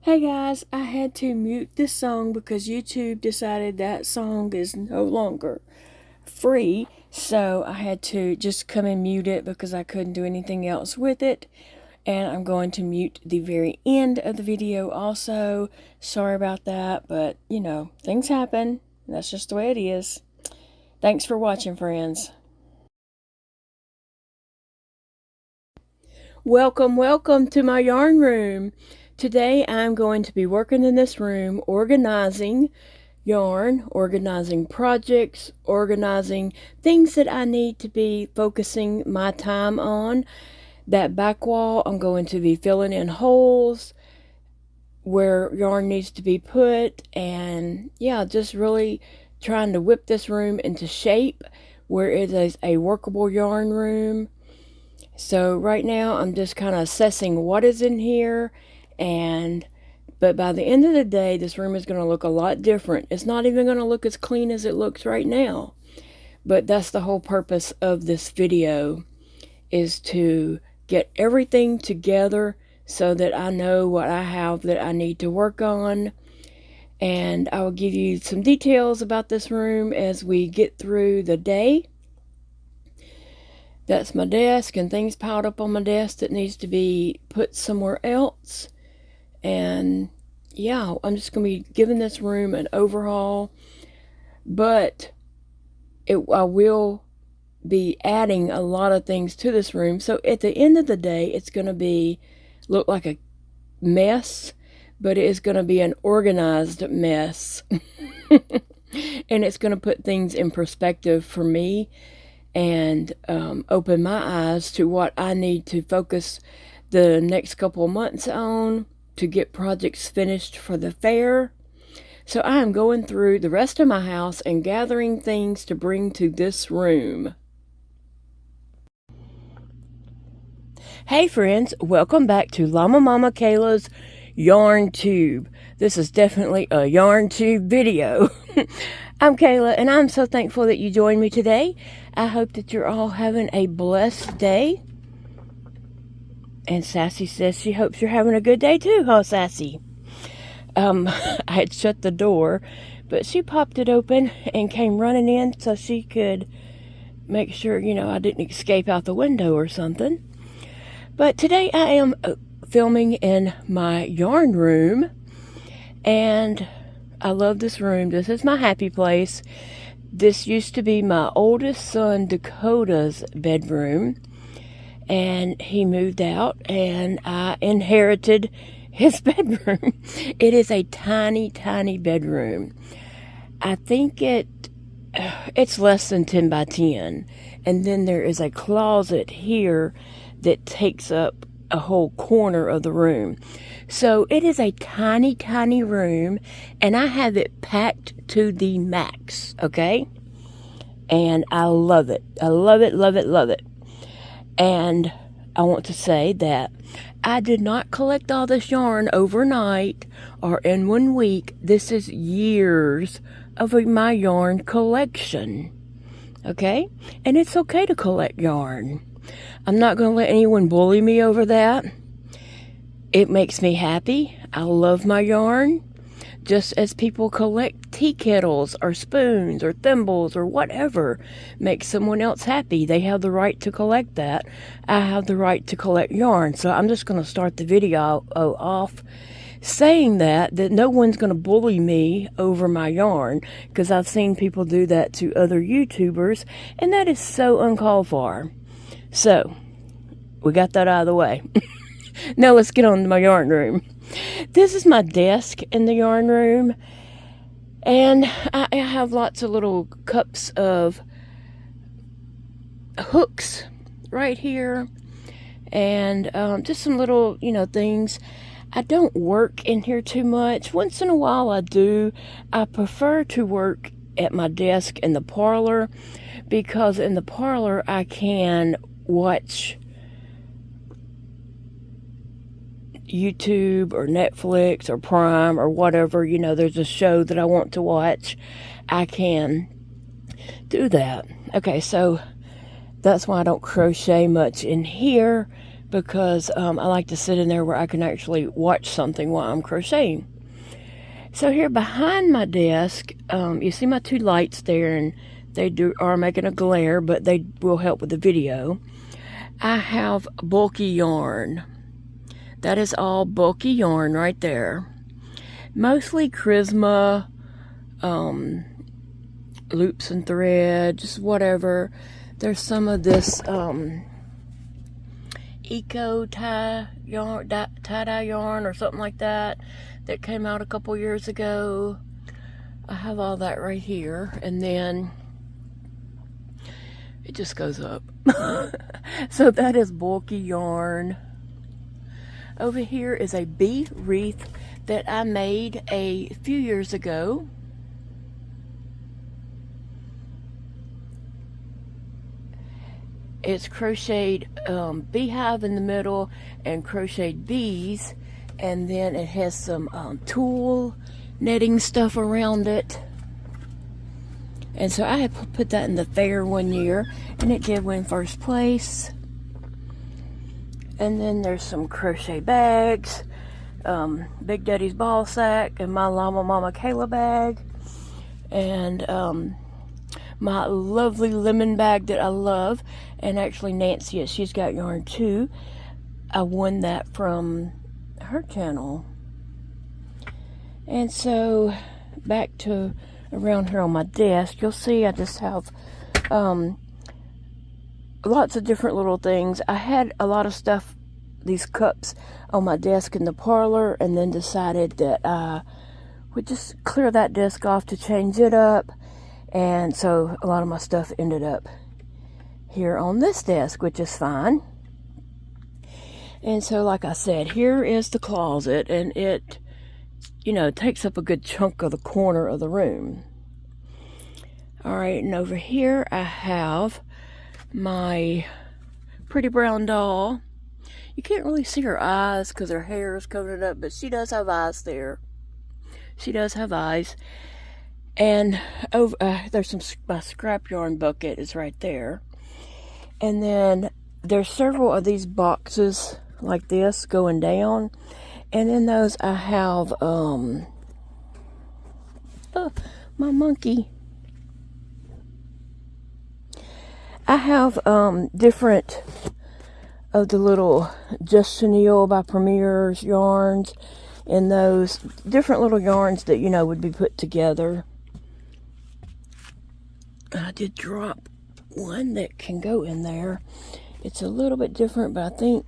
Hey guys, I had to mute this song because YouTube decided that song is no longer free. So I had to just come and mute it because I couldn't do anything else with it. And I'm going to mute the very end of the video also. Sorry about that, but you know, things happen. That's just the way it is. Thanks for watching, friends. Welcome to my yarn room. Today I'm going to be working in this room, organizing yarn, organizing projects, organizing things that I need to be focusing my time on. That back wall, I'm going to be filling in holes where yarn needs to be put, and yeah, just really trying to whip this room into shape where it is a workable yarn room. So right now I'm just kind of assessing what is in here, but by the end of the day this room is going to look a lot different. It's not even going to look as clean as it looks right now, but that's the whole purpose of this video, is to get everything together so that I know what I have that I need to work on. And I will give you some details about this room as we get through the day. That's my desk and things piled up on my desk that needs to be put somewhere else. And yeah, I'm just going to be giving this room an overhaul, but I will be adding a lot of things to this room. So at the end of the day, it's going to look like a mess, but it is going to be an organized mess. And it's going to put things in perspective for me and open my eyes to what I need to focus the next couple of months on to get projects finished for the fair. So I am going through the rest of my house and gathering things to bring to this room. Hey friends, welcome back to llamamamakayla's Yarn Tube. This is definitely a Yarn Tube video. I'm Kayla, and I'm so thankful that you joined me today. I hope that you're all having a blessed day. And Sassy says she hopes you're having a good day too, huh, Sassy? I had shut the door, but she popped it open and came running in so she could make sure, I didn't escape out the window or something. But today I am filming in my yarn room, and I love this room. This is my happy place. This used to be my oldest son Dakota's bedroom, and he moved out and I inherited his bedroom. It is a tiny bedroom. I think it's less than 10 by 10, and then there is a closet here that takes up a whole corner of the room. So it is a tiny room, and I have it packed to the max, okay? And I love it. I love it. And I want to say that I did not collect all this yarn overnight or in 1 week. This is years of my yarn collection, okay? And it's okay to collect yarn. I'm not going to let anyone bully me over that. It makes me happy. I love my yarn. Just as people collect tea kettles or spoons or thimbles or whatever makes someone else happy. They have the right to collect that. I have the right to collect yarn. So I'm just going to start the video off saying that no one's going to bully me over my yarn, because I've seen people do that to other YouTubers, and that is so uncalled for. So, we got that out of the way. Now let's get on to my yarn room. This is my desk in the yarn room, and I have lots of little cups of hooks right here, and just some little, things. I don't work in here too much. Once in a while I do. I prefer to work at my desk in the parlor, because in the parlor I can watch YouTube or Netflix or Prime or whatever. There's a show that I want to watch. I can do that. Okay, so that's why I don't crochet much in here, because I like to sit in there where I can actually watch something while I'm crocheting. So here behind my desk, you see my two lights there, and they are making a glare, but they will help with the video. I have bulky yarn. That is all bulky yarn right there. Mostly Charisma, loops and thread, just whatever. There's some of this eco tie-dye yarn or something like that came out a couple years ago. I have all that right here, and then it just goes up. So that is bulky yarn. Over here is a bee wreath that I made a few years ago. It's crocheted beehive in the middle and crocheted bees, and then it has some tulle netting stuff around it. And so I had put that in the fair one year, and it did win first place. And then there's some crochet bags, Big Daddy's ball sack, and my llamamamakayla bag, and my lovely lemon bag that I love. And actually Nancy, she's got yarn too. I won that from her channel. And so back to around here on my desk, you'll see I just have lots of different little things. I had a lot of stuff, these cups, on my desk in the parlor, and then decided that I would just clear that desk off to change it up. And so a lot of my stuff ended up here on this desk, which is fine. And so, like I said, here is the closet, and it, you know, takes up a good chunk of the corner of the room. All right, and over here I have my pretty brown doll. You can't really see her eyes because her hair is covered up, but she does have eyes there. She does have eyes. And over there's my scrap yarn bucket is right there. And then there's several of these boxes like this going down. And in those I have my monkey. I have different of the little Just Chenille by Premier's yarns, and those different little yarns that, you know, would be put together. I did drop one that can go in there. It's a little bit different, but I think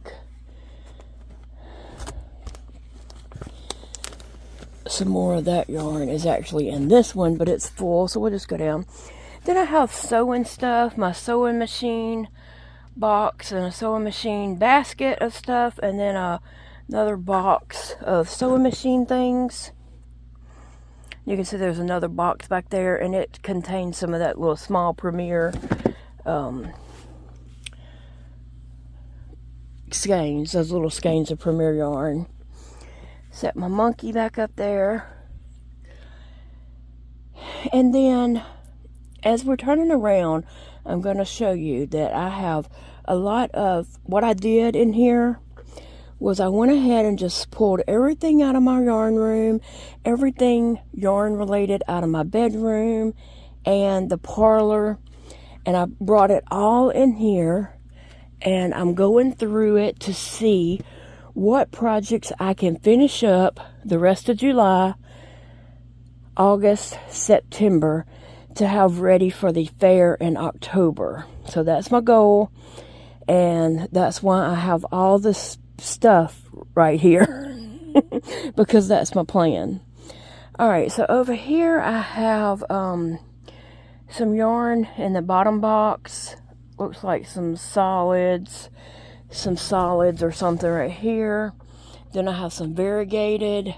some more of that yarn is actually in this one, but it's full, so we'll just go down. Then I have sewing stuff, my sewing machine box and a sewing machine basket of stuff, and then another box of sewing machine things. You can see there's another box back there, and it contains some of that little small Premier skeins, those little skeins of Premier yarn. Set my monkey back up there. And then as we're turning around, I'm going to show you that I have a lot of what I did in here was I went ahead and just pulled everything out of my yarn room, everything yarn related out of my bedroom and the parlor, and I brought it all in here, and I'm going through it to see what projects I can finish up the rest of July, August, September to have ready for the fair in October. So that's my goal, and that's why I have all this stuff right here because that's my plan. All right, so over here I have some yarn in the bottom box. Looks like some solids or something right here. Then I have some variegated.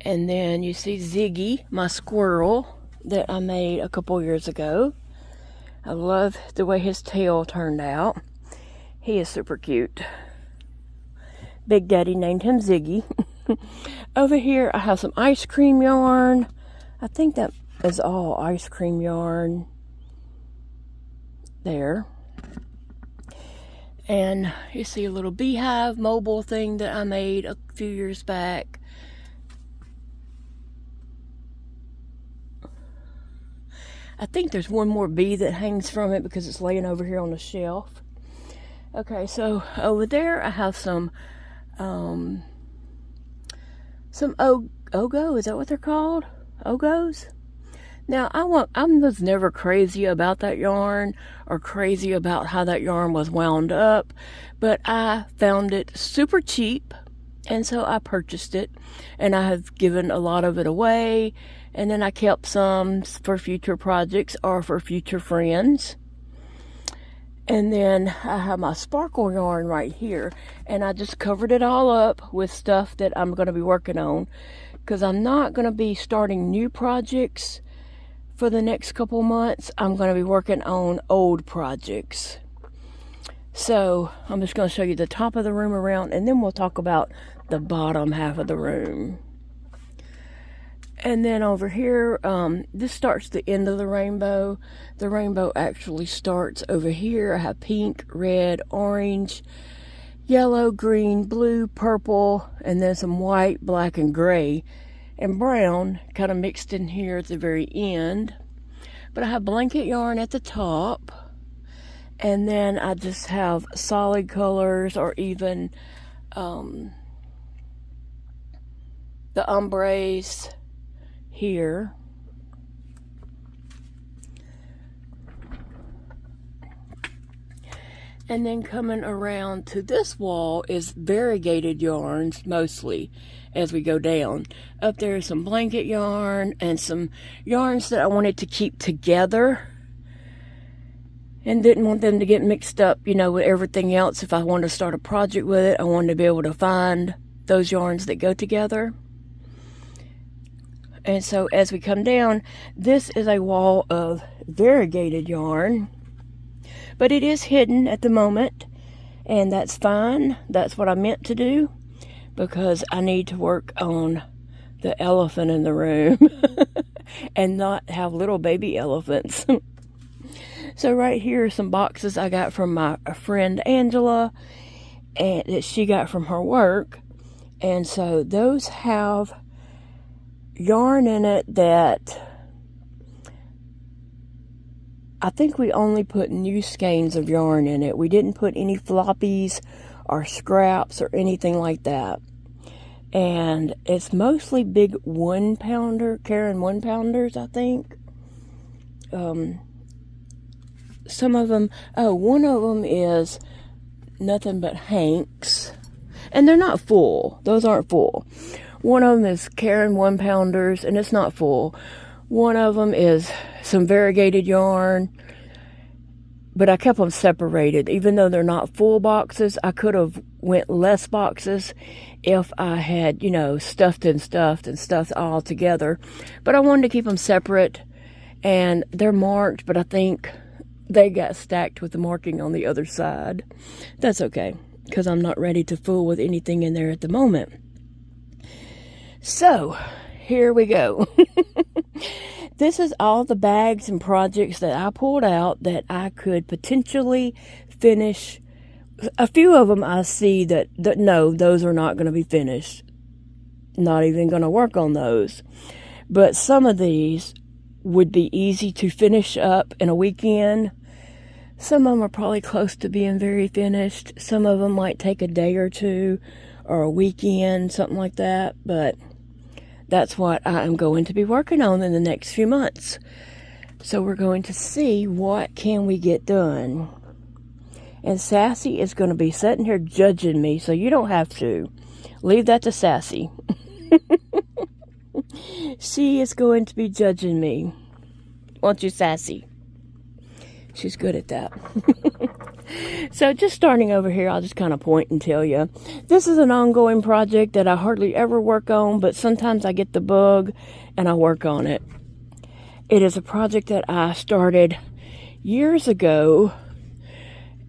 And then you see Ziggy, my squirrel that I made a couple years ago. I love the way his tail turned out. He is super cute. Big Daddy named him Ziggy. Over here I have some ice cream yarn. I think that is all ice cream yarn there. And you see a little beehive mobile thing that I made a few years back. I think there's one more bee that hangs from it because it's laying over here on the shelf. Okay, so over there I have some ogo, is that what they're called? Ogos? Now, I was never crazy about that yarn or crazy about how that yarn was wound up, but I found it super cheap, and so I purchased it, and I have given a lot of it away, and then I kept some for future projects or for future friends. And then I have my sparkle yarn right here, and I just covered it all up with stuff that I'm going to be working on, because I'm not going to be starting new projects for the next couple months. I'm going to be working on old projects. So I'm just going to show you the top of the room around, and then we'll talk about the bottom half of the room. And then over here, this starts the end of the rainbow. The rainbow actually starts over here. I have pink, red, orange, yellow, green, blue, purple, and then some white, black, and gray, and brown kind of mixed in here at the very end. But I have blanket yarn at the top, and then I just have solid colors, or even the ombres here. And then coming around to this wall is variegated yarns mostly as we go down. Up there is some blanket yarn and some yarns that I wanted to keep together and didn't want them to get mixed up, you know, with everything else. If I wanted to start a project with it, I wanted to be able to find those yarns that go together. And so as we come down, this is a wall of variegated yarn. But it is hidden at the moment, and that's fine. That's what I meant to do, because I need to work on the elephant in the room and not have little baby elephants. So right here are some boxes I got from my friend Angela, and that she got from her work. And so those have yarn in it that I think we only put new skeins of yarn in it. We didn't put any floppies or scraps or anything like that. And it's mostly big 1-pounder, Karen 1-pounders, I think. Some of them, one of them is nothing but Hanks. And they're not full. Those aren't full. One of them is Karen 1-pounders, and it's not full. One of them is some variegated yarn, but I kept them separated. Even though they're not full boxes, I could have went less boxes if I had, you know, stuffed and stuffed all together. But I wanted to keep them separate, and they're marked, but I think they got stacked with the marking on the other side. That's okay, because I'm not ready to fool with anything in there at the moment. So, here we go. This is all the bags and projects that I pulled out that I could potentially finish. A few of them I see that no, those are not going to be finished. Not even going to work on those. But some of these would be easy to finish up in a weekend. Some of them are probably close to being very finished. Some of them might take a day or two or a weekend, something like that. But that's what I am going to be working on in the next few months. So we're going to see what can we get done. And Sassy is going to be sitting here judging me, so you don't have to. Leave that to Sassy. She is going to be judging me. Won't you, Sassy? She's good at that. So just starting over here, I'll just kind of point and tell you. This is an ongoing project that I hardly ever work on, but sometimes I get the bug and I work on it. It is a project that I started years ago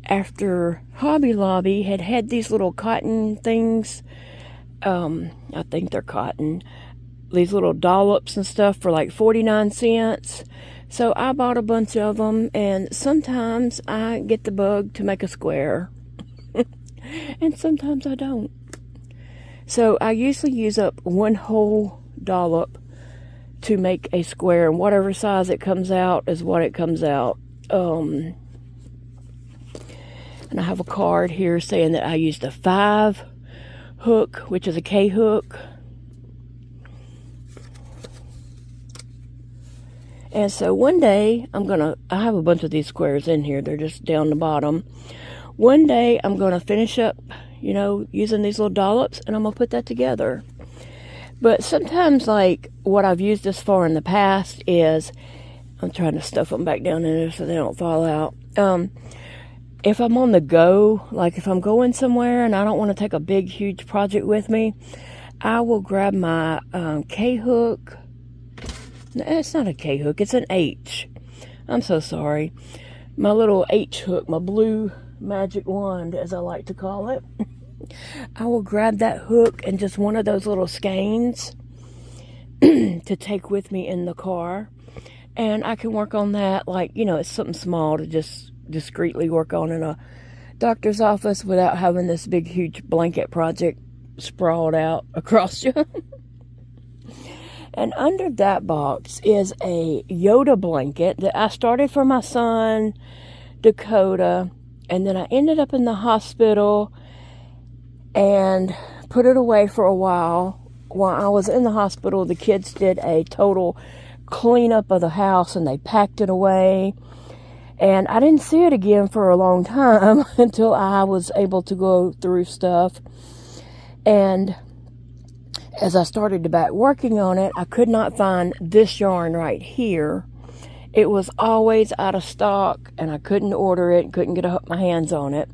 after Hobby Lobby had these little cotton things. I think they're cotton. These little dollops and stuff for like 49 cents. So I bought a bunch of them, and sometimes I get the bug to make a square. and sometimes I don't. So I usually use up one whole dollop to make a square, and whatever size it comes out is what it comes out. And I have a card here saying that I used a 5 hook, which is a K hook. And so one day I have a bunch of these squares in here. They're just down the bottom. One day I'm gonna finish up, you know, using these little dollops, and I'm gonna put that together. But sometimes, like, what I've used this for in the past is, I'm trying to stuff them back down in there so they don't fall out. If I'm on the go, like if I'm going somewhere and I don't want to take a big, huge project with me, I will grab my K-hook. No, it's not a K-hook, it's an H. I'm so sorry. My little H-hook, my blue magic wand, as I like to call it. I will grab that hook and just one of those little skeins to take with me in the car. And I can work on that, like, you know, it's something small to just discreetly work on in a doctor's office without having this big, huge blanket project sprawled out across you. And under that box is a Yoda blanket that I started for my son, Dakota, and then I ended up in the hospital and put it away for a while. While I was in the hospital, the kids did a total cleanup of the house and they packed it away. And I didn't see it again for a long time until I was able to go through stuff. And as I started to back working on it, I could not find this yarn right here. It was always out of stock and I couldn't order it, couldn't get my hands on it.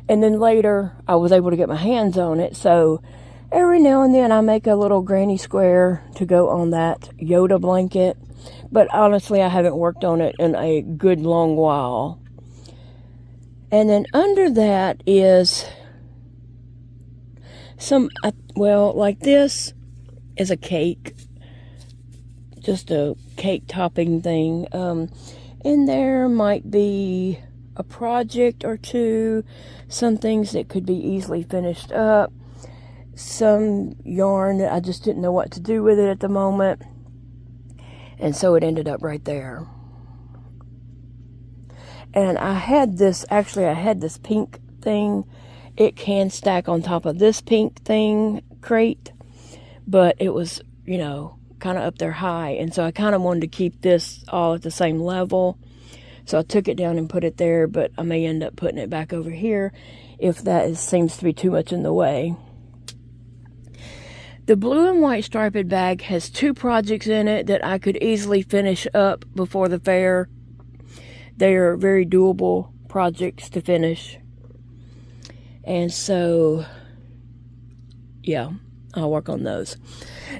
And then later, I was able to get my hands on it. So every now and then I make a little granny square to go on that Yoda blanket. But honestly, I haven't worked on it in a good long while. And then under that is some, well, like this is a cake. Just a cake topping thing. And there might be a project or two, some things that could be easily finished up, some yarn that I just didn't know what to do with it at the moment, and so it ended up right there. And I had this pink thing. It can stack on top of this pink thing crate, but it was, you know, kind of up there high, and so I kind of wanted to keep this all at the same level. So I took it down and put it there, but I may end up putting it back over here if that seems to be too much in the way. The blue and white striped bag has 2 projects in it that I could easily finish up before the fair. They are very doable projects to finish. And so, yeah, I'll work on those.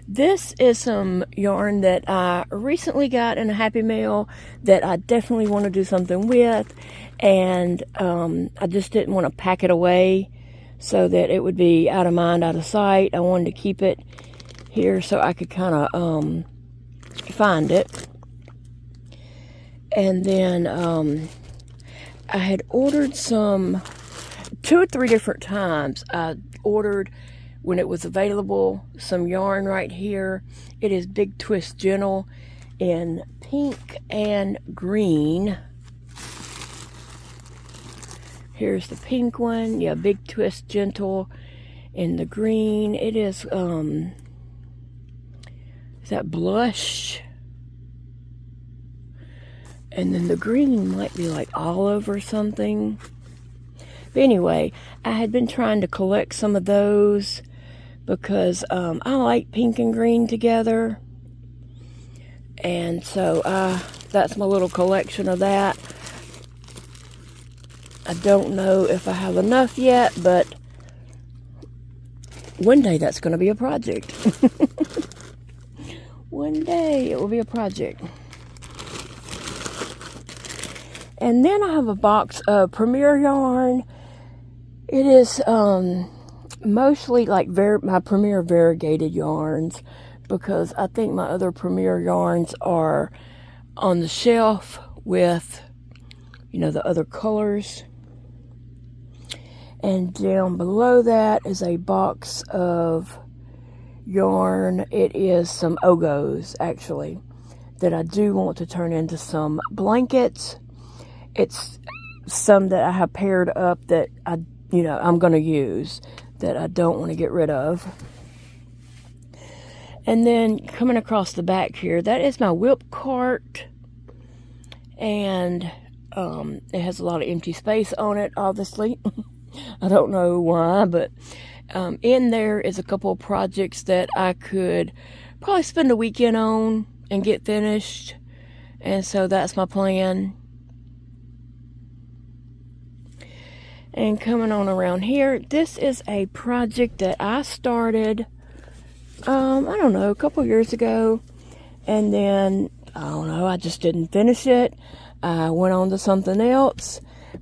This is some yarn that I recently got in a Happy Mail that I definitely want to do something with, and I just didn't want to pack it away so that it would be out of mind, out of sight. I wanted to keep it here so I could kind of find it. And then I had ordered some 2 or 3 different times. I ordered, when it was available, some yarn right here. It is Big Twist Gentle in pink and green. Here's the pink one. Yeah, Big Twist Gentle in the green. It is that blush? And then the green might be like olive or something. But anyway, I had been trying to collect some of those because I like pink and green together. And so that's my little collection of that. I don't know if I have enough yet, but one day that's going to be a project. One day it will be a project. And then I have a box of Premier yarn. It is mostly like my Premier variegated yarns, because I think my other Premier yarns are on the shelf with, you know, the other colors. And down below that is a box of yarn. It is some Ogos, actually, that I do want to turn into some blankets. It's some that I have paired up that I'm going to use, that I don't want to get rid of. And then coming across the back here, that is my whip cart. And it has a lot of empty space on it, obviously. I don't know why, but in there is a couple of projects that I could probably spend a weekend on and get finished. And so that's my plan. And coming on around here, this is a project that I started, I don't know, a couple years ago. And then, I don't know, I just didn't finish it. I went on to something else.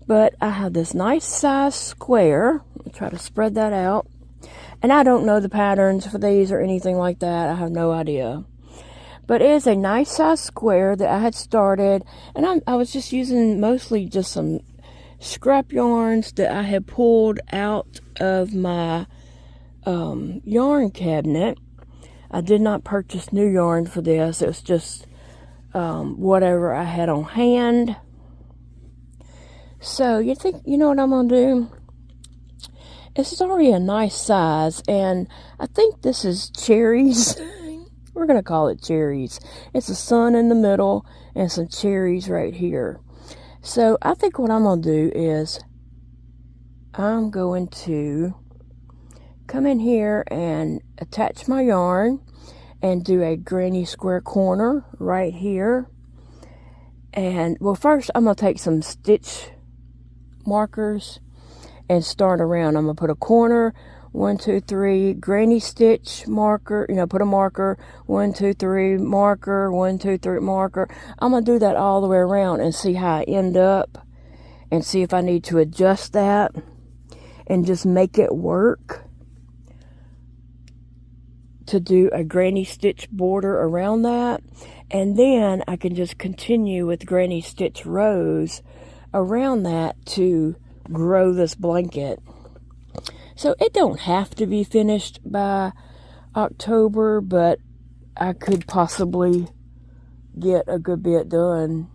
But I have this nice size square. I'll try to spread that out. And I don't know the patterns for these or anything like that. I have no idea. But it is a nice size square that I had started. And I was just using mostly just some scrap yarns that I had pulled out of my yarn cabinet. I did not purchase new yarn for this. It was just whatever I had on hand. So you know what I'm going to do? This is already a nice size, and I think this is cherries. We're going to call it cherries. It's a sun in the middle and some cherries right here. So I think what I'm going to do is I'm going to come in here and attach my yarn and do a granny square corner right here. And, well, first I'm going to take some stitch markers and start around. I'm going to put a corner, 1, 2, 3, granny stitch marker, put a marker, 1, 2, 3, marker, 1, 2, 3, marker. I'm going to do that all the way around and see how I end up and see if I need to adjust that and just make it work to do a granny stitch border around that. And then I can just continue with granny stitch rows around that to grow this blanket. So it don't have to be finished by October, but I could possibly get a good bit done.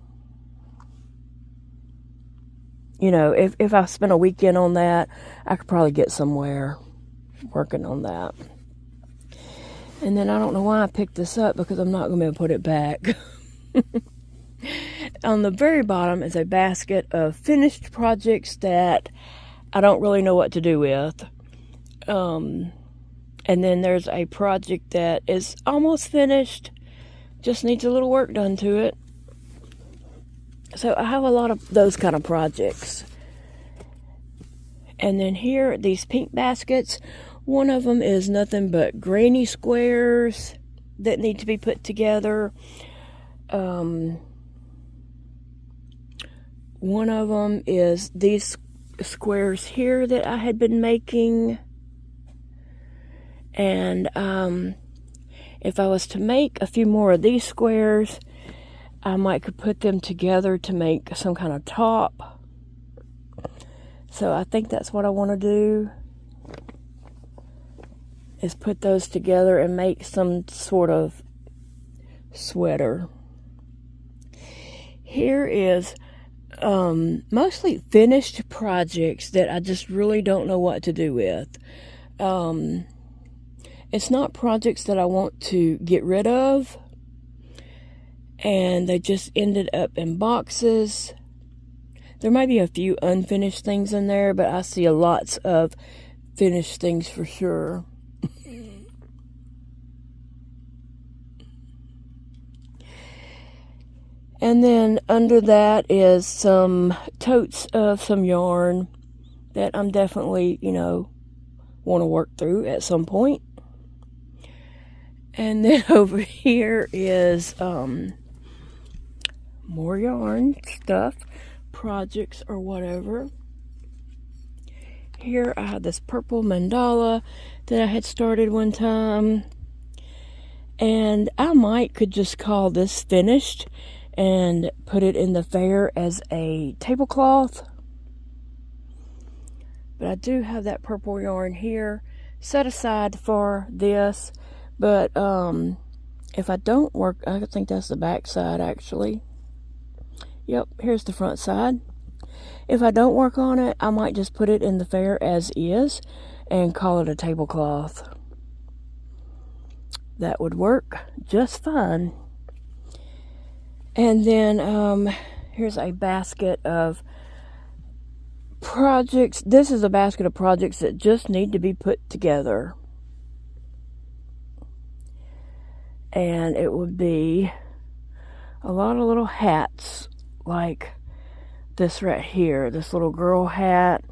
If I spent a weekend on that, I could probably get somewhere working on that. And then I don't know why I picked this up, because I'm not going to be able to put it back. On the very bottom is a basket of finished projects that I don't really know what to do with. And then there's a project that is almost finished, just needs a little work done to it. So I have a lot of those kind of projects. And then here, these pink baskets. One of them is nothing but granny squares that need to be put together. One of them is these squares here that I had been making. And if I was to make a few more of these squares, I might could put them together to make some kind of top. So I think that's what I want to do, is put those together and make some sort of sweater. Here is mostly finished projects that I just really don't know what to do with. It's not projects that I want to get rid of, and they just ended up in boxes. There might be a few unfinished things in there, but I see lots of finished things for sure. And then under that is some totes of some yarn that I'm definitely, want to work through at some point. And then over here is more yarn stuff, projects or whatever. Here I have this purple mandala that I had started one time. And I could just call this finished and put it in the fair as a tablecloth. But I do have that purple yarn here set aside for this. But if I don't work, I think that's the back side actually. Yep, here's the front side. If I don't work on it, I might just put it in the fair as is and call it a tablecloth. That would work just fine. And then here's a basket of projects. This is a basket of projects that just need to be put together. And it would be a lot of little hats, like this right here, this little girl hat.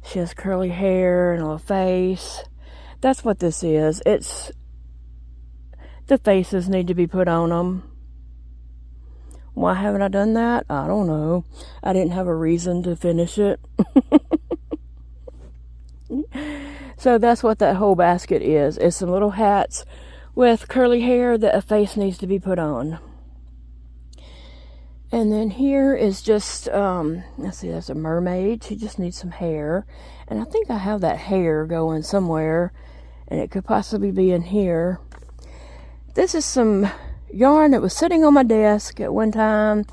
She has curly hair and a little face. That's what this is. It's the faces need to be put on them. Why haven't I done that? I don't know. I didn't have a reason to finish it. So that's what that whole basket is. It's some little hats with curly hair that a face needs to be put on. And then here is just, let's see, that's a mermaid. She just needs some hair. And I think I have that hair going somewhere. And it could possibly be in here. This is some yarn that was sitting on my desk at one time.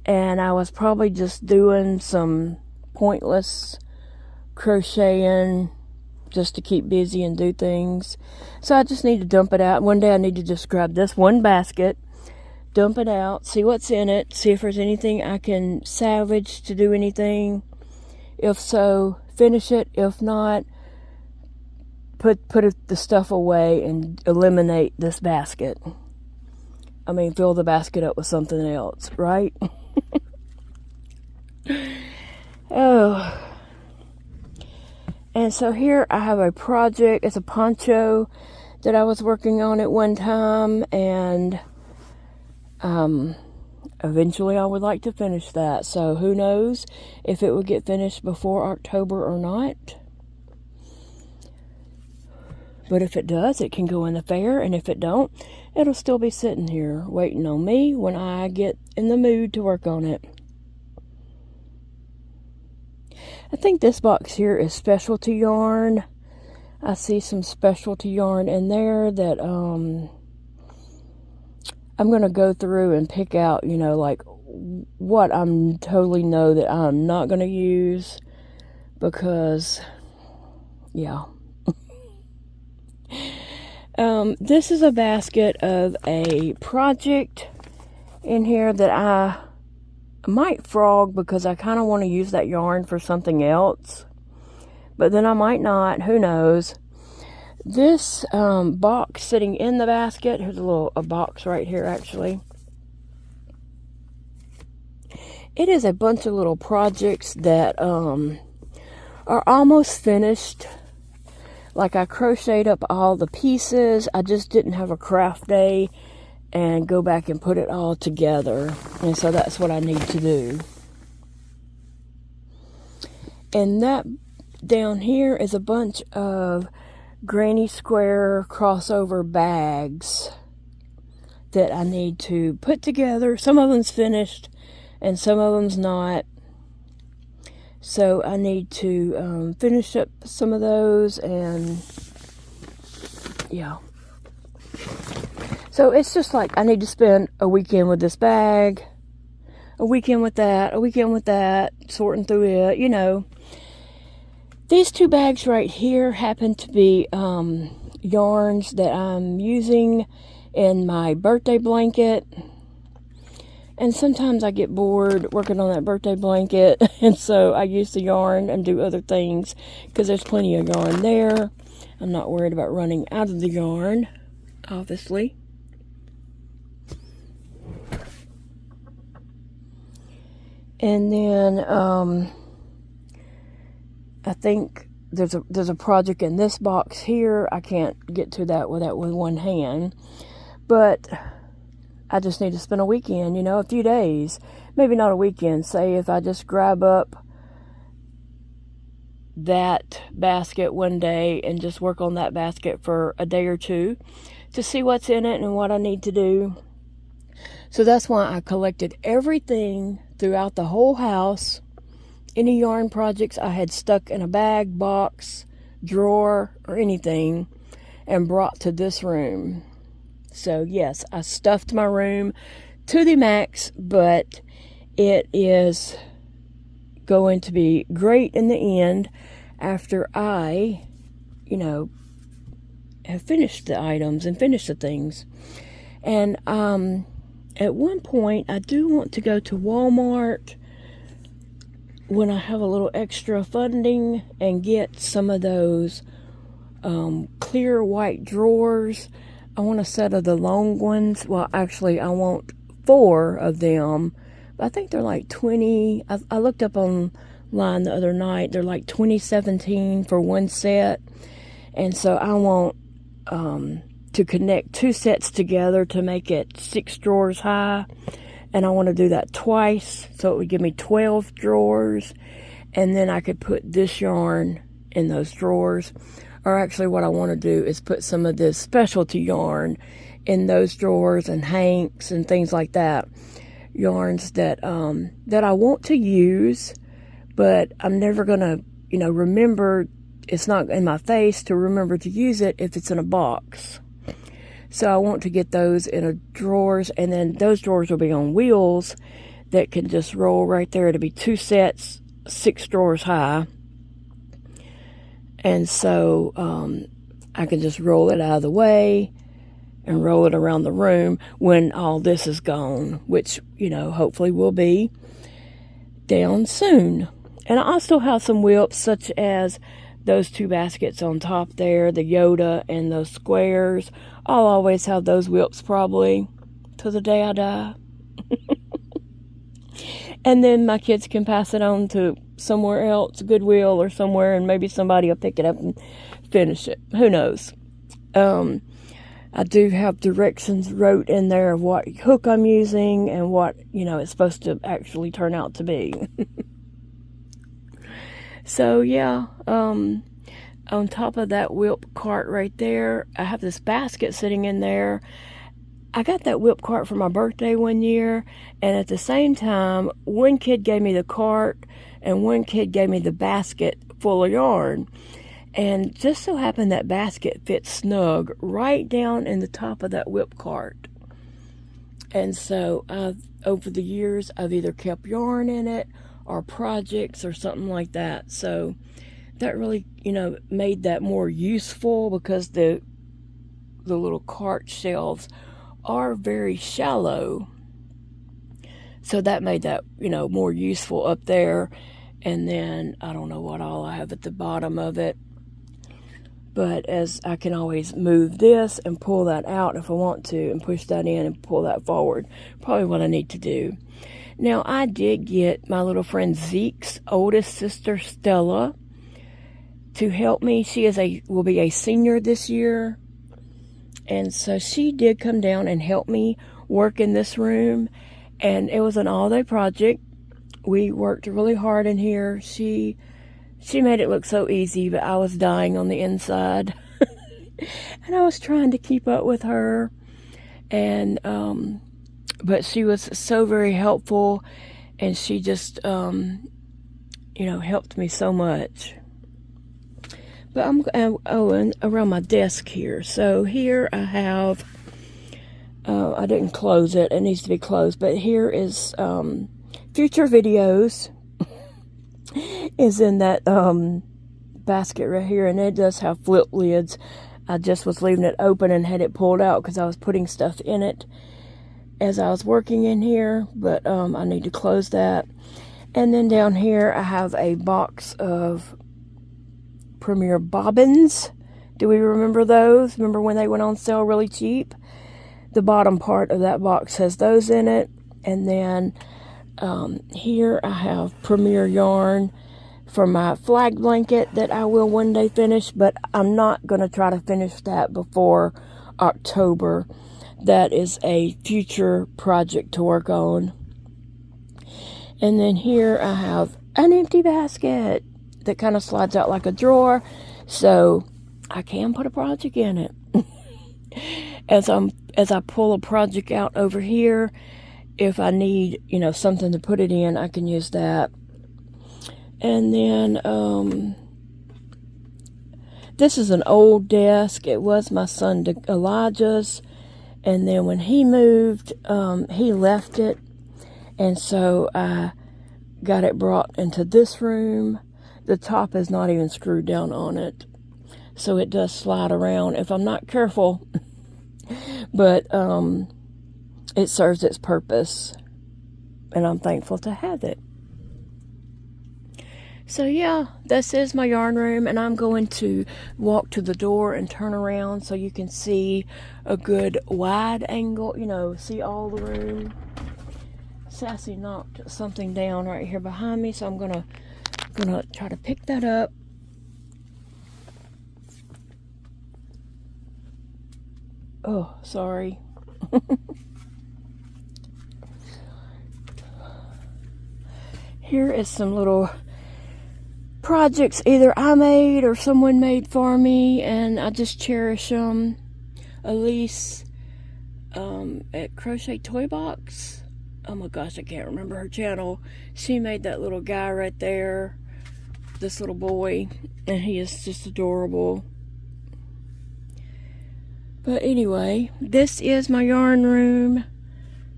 And I was probably just doing some pointless crocheting just to keep busy and do things. So I just need to dump it out. One day I need to just grab this one basket, dump it out, see what's in it, see if there's anything I can salvage to do anything. If so, finish it. If not, put the stuff away and eliminate this basket. I mean, fill the basket up with something else, right? Oh. And so here I have a project. It's a poncho that I was working on at one time, and eventually I would like to finish that. So who knows if it will get finished before October or not. But if it does, it can go in the fair, and if it don't, it'll still be sitting here waiting on me when I get in the mood to work on it. I think this box here is specialty yarn. I see some specialty yarn in there that I'm going to go through and pick out, you know, like what I'm totally know that I'm not going to use, because, yeah. This is a basket of a project in here that I might frog, because I kind of want to use that yarn for something else, but then I might not. Who knows? This box sitting in the basket, here's a box right here actually. It is a bunch of little projects that are almost finished. Like, I crocheted up all the pieces. I just didn't have a craft day and go back and put it all together. And so that's what I need to do. And that down here is a bunch of granny square crossover bags that I need to put together. Some of them's finished and some of them's not. So I need to finish up some of those, and yeah. So it's just like I need to spend a weekend with this bag, a weekend with that, a weekend with that, sorting through it, you know. These two bags right here happen to be yarns that I'm using in my birthday blanket. And sometimes I get bored working on that birthday blanket, and so I use the yarn and do other things, because there's plenty of yarn there. I'm not worried about running out of the yarn, obviously. And then I think there's a project in this box here. I can't get to that with one hand, but I just need to spend a weekend, you know, a few days. Maybe not a weekend. Say if I just grab up that basket one day and just work on that basket for a day or two to see what's in it and what I need to do. So that's why I collected everything throughout the whole house any yarn projects I had stuck in a bag, box, drawer, or anything and brought to this room. So yes, I stuffed my room to the max, but it is going to be great in the end after I, have finished the items and finished the things. And at one point, I do want to go to Walmart when I have a little extra funding and get some of those clear white drawers. I want a set of the long ones. Well, actually, I want 4 of them. I think they're like 20. I looked up online the other night. They're like $20.17 for one set. And so I want to connect 2 sets together to make it 6 drawers high. And I want to do that twice, so it would give me 12 drawers. And then I could put this yarn in those drawers. Or actually what I want to do is put some of this specialty yarn in those drawers and hanks and things like that. Yarns that I want to use, but I'm never going to, remember. It's not in my face to remember to use it if it's in a box. So I want to get those in a drawers, and then those drawers will be on wheels that can just roll right there. It'll be 2 sets, 6 drawers high. And so I can just roll it out of the way and roll it around the room when all this is gone, which, hopefully will be down soon. And I still have some whips, such as those 2 baskets on top there, the Yoda and those squares. I'll always have those whips probably till the day I die. And then my kids can pass it on to somewhere else, Goodwill or somewhere, and maybe somebody will pick it up and finish it. Who knows? I do have directions wrote in there of what hook I'm using and what, it's supposed to actually turn out to be. So, yeah, on top of that whip cart right there, I have this basket sitting in there. I got that whip cart for my birthday one year, and at the same time, one kid gave me the cart, and one kid gave me the basket full of yarn. And just so happened that basket fits snug right down in the top of that whip cart. And so, over the years, I've either kept yarn in it, or projects or something like that. So that really, made that more useful, because the little cart shelves are very shallow. So that made that, more useful up there. And then I don't know what all I have at the bottom of it. But as I can always move this and pull that out if I want to, and push that in and pull that forward. Probably what I need to do. Now, I did get my little friend Zeke's oldest sister, Stella, to help me. She will be a senior this year. And so she did come down and help me work in this room. And it was an all-day project. We worked really hard in here. She made it look so easy, but I was dying on the inside. And I was trying to keep up with her. And, but she was so very helpful, and she just, helped me so much. But and around my desk here. So here I have, I didn't close it. It needs to be closed. But here is future videos is in that basket right here. And it does have flip lids. I just was leaving it open and had it pulled out because I was putting stuff in it as I was working in here, but I need to close that. And then down here I have a box of Premier bobbins. Do we remember those? Remember when they went on sale really cheap? The bottom part of that box has those in it. And then here I have Premier yarn for my flag blanket that I will one day finish, but I'm not going to try to finish that before October. That is a future project to work on. And then here I have an empty basket that kind of slides out like a drawer, so I can put a project in it. As I pull a project out over here, if I need, something to put it in, I can use that. And then this is an old desk. It was my son Elijah's, and then when he moved, he left it, and so I got it brought into this room. The top is not even screwed down on it, so it does slide around if I'm not careful. But it serves its purpose, and I'm thankful to have it. So yeah, this is my yarn room, and I'm going to walk to the door and turn around so you can see a good wide angle, you know, see all the room. Sassy knocked something down right here behind me, so I'm gonna try to pick that up. Oh, sorry. Here is some little projects either I made or someone made for me, and I just cherish them. Elise at Crochet Toy Box. Oh my gosh, I can't remember her channel. She made that little guy right there, this little boy, and he is just adorable. But anyway, this is my yarn room,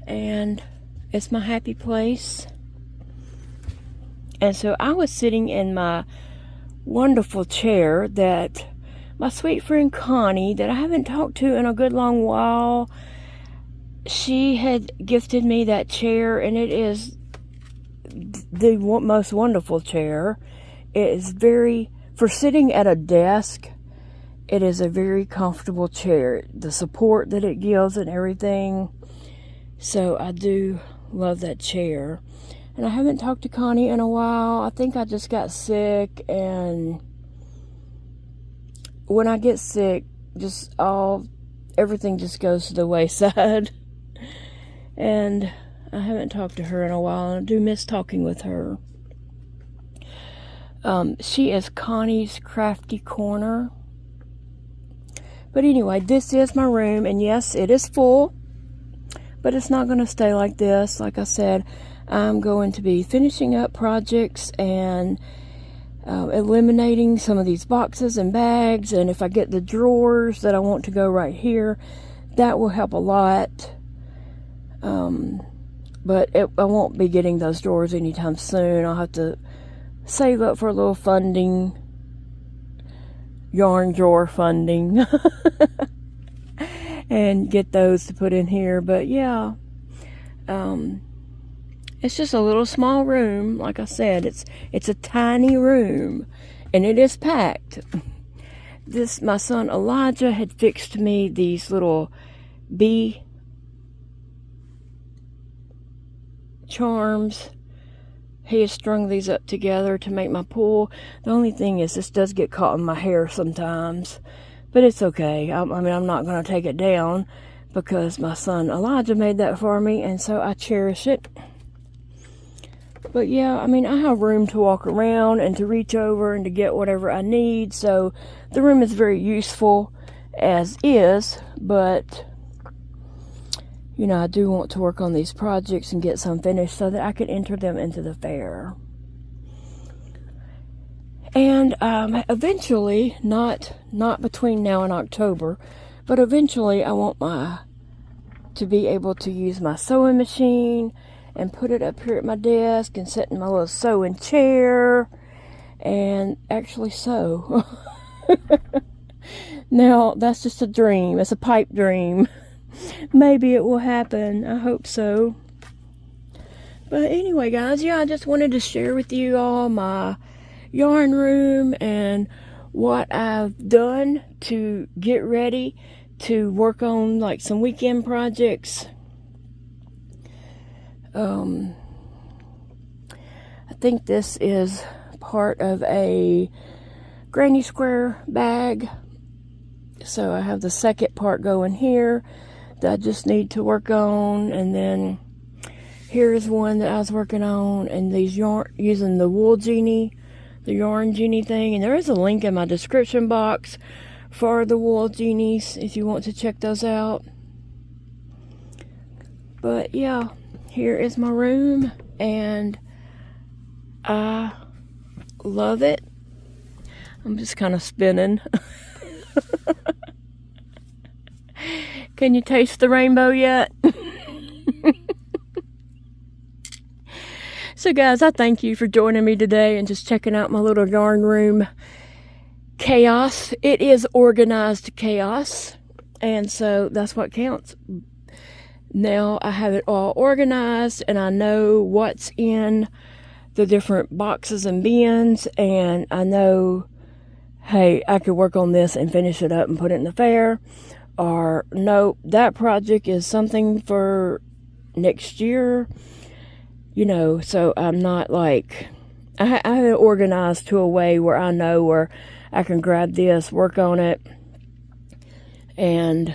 and it's my happy place. And so I was sitting in my wonderful chair that my sweet friend Connie, that I haven't talked to in a good long while, she had gifted me that chair, and it is the most wonderful chair. It is for sitting at a desk, it is a very comfortable chair. The support that it gives and everything. So I do love that chair. And I haven't talked to Connie in a while. I think I just got sick, and when I get sick, everything just goes to the wayside. And I haven't talked to her in a while, and I do miss talking with her. She is Connie's Crafty Corner. But anyway, this is my room, and yes, it is full, but it's not going to stay like this. Like I said, I'm going to be finishing up projects and eliminating some of these boxes and bags, and if I get the drawers that I want to go right here, that will help a lot. But I won't be getting those drawers anytime soon. I'll have to save up for a little funding, yarn drawer funding, and get those to put in here. But yeah, it's just a little small room. Like I said, it's a tiny room, and it is packed. My son Elijah had fixed me these little bee charms. He has strung these up together to make my pool. The only thing is, this does get caught in my hair sometimes, but it's okay. I mean, I'm not going to take it down because my son Elijah made that for me, and so I cherish it. But yeah, I mean, I have room to walk around and to reach over and to get whatever I need, so the room is very useful as is. But you know, I do want to work on these projects and get some finished so that I can enter them into the fair. And eventually, not between now and October, but eventually I want to be able to use my sewing machine and put it up here at my desk and sit in my little sewing chair and actually sew. Now, that's just a dream. It's a pipe dream. Maybe it will happen. I hope so. But anyway, guys, yeah, I just wanted to share with you all my yarn room and what I've done to get ready to work on like some weekend projects. I think this is part of a granny square bag. So I have the second part going here that I just need to work on, and then here's one that I was working on, and these yarn using the Wool Jeanie, the Yarn Jeanie thing, and there is a link in my description box for the Wool Jeanies if you want to check those out. But yeah, here is my room, and I love it. I'm just kind of spinning. Can you taste the rainbow yet? So guys, I thank you for joining me today and just checking out my little yarn room chaos. It is organized chaos, and so that's what counts. Now I have it all organized and I know what's in the different boxes and bins, and I know, hey, I could work on this and finish it up and put it in the fair, or no, that project is something for next year, you know. So I'm not like, I have it organized to a way where I know where I can grab this, work on it, and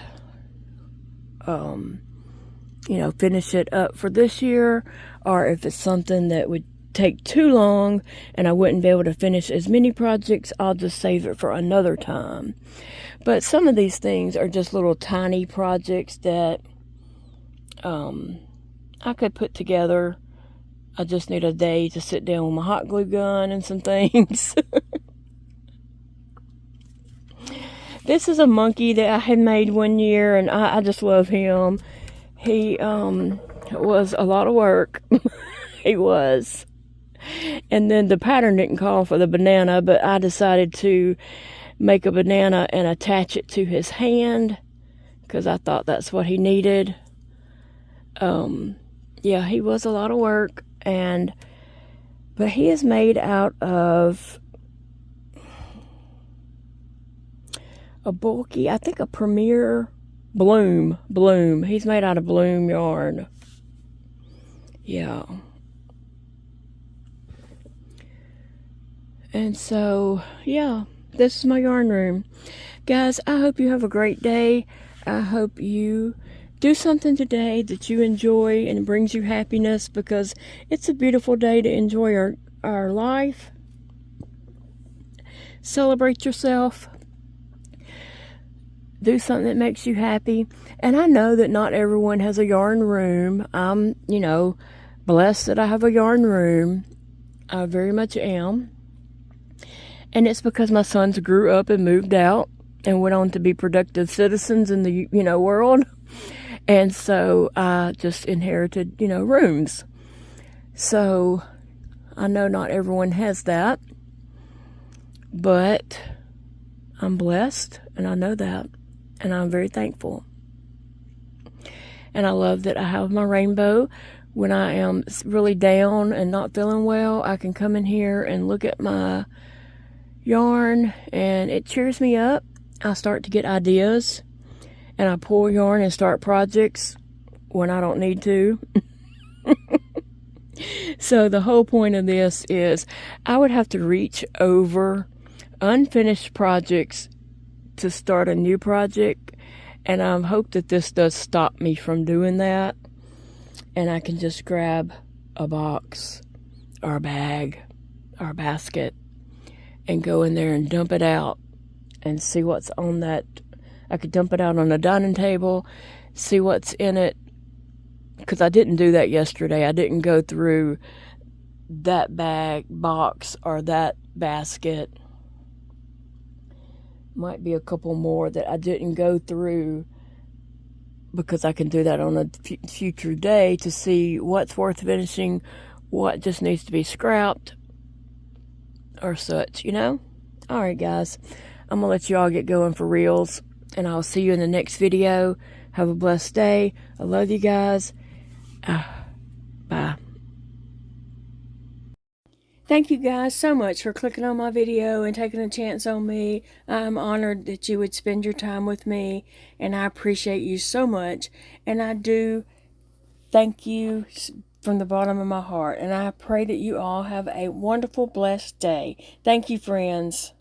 you know, finish it up for this year. Or if it's something that would take too long and I wouldn't be able to finish as many projects, I'll just save it for another time. But some of these things are just little tiny projects that I could put together. I just need a day to sit down with my hot glue gun and some things. This is a monkey that I had made one year, and I just love him. He was a lot of work. He was. And then the pattern didn't call for the banana, but I decided to make a banana and attach it to his hand because I thought that's what he needed. Yeah, he was a lot of work, but he is made out of a bulky, I think a Premier Bloom. He's made out of Bloom yarn. Yeah. And so, yeah, this is my yarn room. Guys, I hope you have a great day. I hope you do something today that you enjoy and brings you happiness, because it's a beautiful day to enjoy our life. Celebrate yourself. Do something that makes you happy. And I know that not everyone has a yarn room. I'm, you know, blessed that I have a yarn room. I very much am. And it's because my sons grew up and moved out and went on to be productive citizens in the, you know, world. And so I just inherited, you know, rooms. So I know not everyone has that, but I'm blessed, and I know that, and I'm very thankful. And I love that I have my rainbow. When I am really down and not feeling well, I can come in here and look at my yarn, and it cheers me up. I start to get ideas, and I pull yarn and start projects when I don't need to. So the whole point of this is I would have to reach over unfinished projects to start a new project, and I hope that this does stop me from doing that, and I can just grab a box or a bag or a basket and go in there and dump it out and see what's on that. I could dump it out on the dining table, see what's in it, because I didn't do that yesterday. I didn't go through that box or that basket. Might be a couple more that I didn't go through, because I can do that on a future day to see what's worth finishing, what just needs to be scrapped or such, you know? All right, guys, I'm gonna let you all get going for reals, and I'll see you in the next video. Have a blessed day. I love you guys. Bye. Thank you guys so much for clicking on my video and taking a chance on me. I'm honored that you would spend your time with me, and I appreciate you so much. And I do thank you from the bottom of my heart. And I pray that you all have a wonderful, blessed day. Thank you, friends.